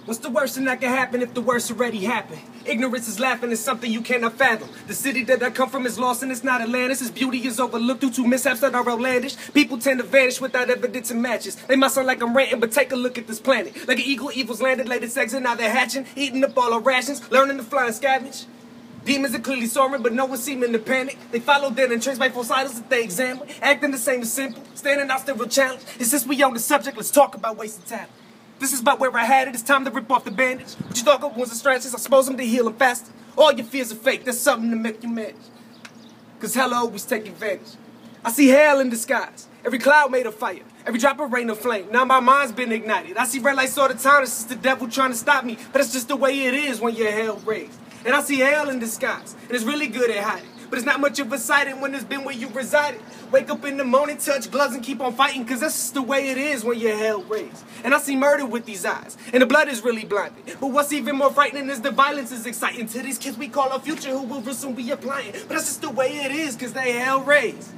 What's the worst thing that can happen if the worst already happened? Ignorance is laughing, it's something you cannot fathom. The city that I come from is lost and it's not Atlantis. Its beauty is overlooked due to mishaps that are outlandish. People tend to vanish without evidence and matches. They might sound like I'm ranting, but take a look at this planet. Like an eagle, evil's landed, laid its eggs and now they're hatching. Eating up all our rations, learning to fly and scavenge. Demons are clearly soaring, but no one seeming to panic. They follow dead and traced by false idols that they examine. Acting the same as simple, standing out still real challenge. And since we on the subject, let's talk about wasting time. This is about where I had it, it's time to rip off the bandage. What you thought was a scratches, I suppose them to heal them faster. All your fears are fake, there's something to make you manage. Cause hell always take advantage. I see hell in disguise, every cloud made of fire, every drop of rain of flame. Now my mind's been ignited. I see red lights all the time, it's just the devil trying to stop me. But that's just the way it is when you're hell raised. And I see hell in disguise, and it's really good at hiding. But it's not much of a sighting when it's been where you resided. Wake up in the morning, touch gloves, and keep on fighting, cause that's just the way it is when you're hell raised. And I see murder with these eyes, and the blood is really blinding. But what's even more frightening is the violence is exciting. To these kids we call our future who will soon be applying. But that's just the way it is, cause they hell raised.